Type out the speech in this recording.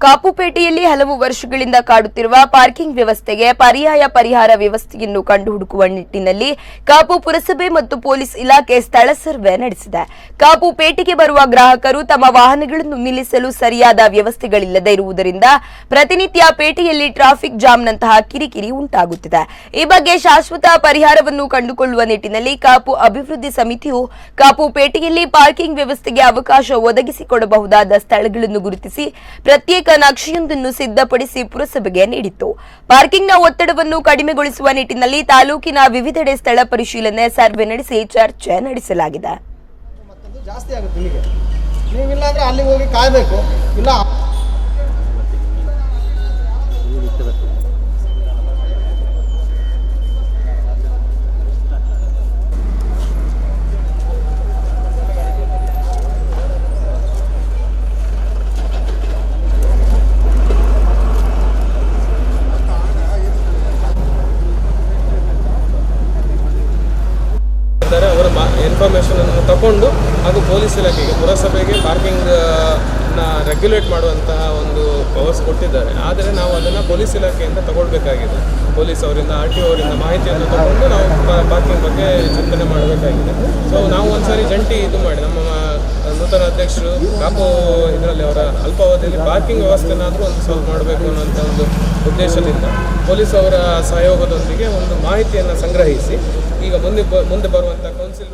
ಕಾಪುಪೇಟೆಯಲ್ಲಿ ಹಲವು ವರ್ಷಗಳಿಂದ ಕಾಡುತ್ತಿರುವ ಪಾರ್ಕಿಂಗ್ ವ್ಯವಸ್ಥೆಗೆ ಪರ್ಯಾಯ ಪರಿಹಾರ ವ್ಯವಸ್ಥೆಯನ್ನು ಕಂಡುಹುಡುಕುವ ನಿಟ್ಟಿನಲ್ಲಿ ಕಾಪು ಪುರಸಭೆ ಮತ್ತು ಪೊಲೀಸ್ ಇಲಾಖೆ ಸ್ಥಳ ಸರ್ವೆ ನಡೆಸಿದೆ. ಕಾಪುಪೇಟೆಗೆ ಬರುವ ಗ್ರಾಹಕರು ತಮ್ಮ ವಾಹನಗಳನ್ನು ನಿಲ್ಲಿಸಲು ಸರಿಯಾದ ವ್ಯವಸ್ಥೆಗಳಿಲ್ಲದೆ ಇರುವುದರಿಂದ ಪ್ರತಿನಿತ್ಯ ಪೇಟೆಯಲ್ಲಿ ಟ್ರಾಫಿಕ್ ಜಾಮ್ನಂತಹ ಕಿರಿಕಿರಿ ಉಂಟಾಗುತ್ತಿದೆ. ಈ ಬಗ್ಗೆ ಶಾಶ್ವತ ಪರಿಹಾರವನ್ನು ಕಂಡುಕೊಳ್ಳುವ ನಿಟ್ಟಿನಲ್ಲಿ ಕಾಪು ಅಭಿವೃದ್ಧಿ ಸಮಿತಿಯು ಕಾಪುಪೇಟೆಯಲ್ಲಿ ಪಾರ್ಕಿಂಗ್ ವ್ಯವಸ್ಥೆಗೆ ಅವಕಾಶ ಒದಗಿಸಿಕೊಡಬಹುದಾದ ಸ್ಥಳಗಳನ್ನು ಗುರುತಿಸಿ ಪ್ರತ್ಯೇಕ ನಕ್ಷೆಯೊಂದನ್ನು ಸಿದ್ಧಪಡಿಸಿ ಪುರಸಭೆಗೆ ನೀಡಿತ್ತು. ಪಾರ್ಕಿಂಗ್ನ ಒತ್ತಡವನ್ನು ಕಡಿಮೆಗೊಳಿಸುವ ನಿಟ್ಟಿನಲ್ಲಿ ತಾಲೂಕಿನ ವಿವಿಧೆಡೆ ಸ್ಥಳ ಪರಿಶೀಲನೆ, ಸರ್ವೆ ನಡೆಸಿ ಚರ್ಚೆ ನಡೆಸಲಾಗಿದೆ. ಜಾಸ್ತಿ ಆಗುತ್ತೆ ಇಲ್ಲಿಗೆ, ನೀವಿಲ್ಲ ಅಂದ್ರೆ ಅಲ್ಲಿಗೆ ಹೋಗಿ ಕಾಯಬೇಕು. ಇಲ್ಲ ಅವರ ಇನ್ಫಾರ್ಮೇಷನ್ ಅನ್ನು ತಗೊಂಡು ಹಾಗೂ ಪೊಲೀಸ್ ಇಲಾಖೆಗೆ ಪುರಸಭೆಗೆ ಪಾರ್ಕಿಂಗ್ ರೆಗ್ಯುಲೇಟ್ ಮಾಡುವಂತಹ ಒಂದು ಪವರ್ಸ್ ಕೊಟ್ಟಿದ್ದಾರೆ. ಆದರೆ ನಾವು ಅದನ್ನು ಪೊಲೀಸ್ ಇಲಾಖೆಯಿಂದ ತಗೊಳ್ಬೇಕಾಗಿದೆ. ಪೊಲೀಸ್ ಅವರಿಂದ RTO ಅವರಿಂದ ಮಾಹಿತಿಯನ್ನು ತಗೊಂಡು ನಾವು ಪಾರ್ಕಿಂಗ್ ಬಗ್ಗೆ ಚಿಂತನೆ ಮಾಡಬೇಕಾಗಿದೆ. ಸೊ ನಾವು ಒಂದ್ಸರಿ ಜಂಟಿ ಇದು ಮಾಡಿ ನಮ್ಮ ನೂತನ ಅಧ್ಯಕ್ಷರು ಕಾಪು ಇದರಲ್ಲಿ ಅವರ ಅಲ್ಪಾವಧಿಯಲ್ಲಿ ಪಾರ್ಕಿಂಗ್ ವ್ಯವಸ್ಥೆನಾದರೂ ಒಂದು ಸಾಲ್ವ್ ಮಾಡಬೇಕು ಅನ್ನೋಂಥ ಒಂದು ಉದ್ದೇಶದಿಂದ ಪೊಲೀಸ್ ಅವರ ಸಹಯೋಗದೊಂದಿಗೆ ಒಂದು ಮಾಹಿತಿಯನ್ನು ಸಂಗ್ರಹಿಸಿ ಈಗ ಮುಂದೆ ಬರುವಂಥ ಕೌನ್ಸಿಲ್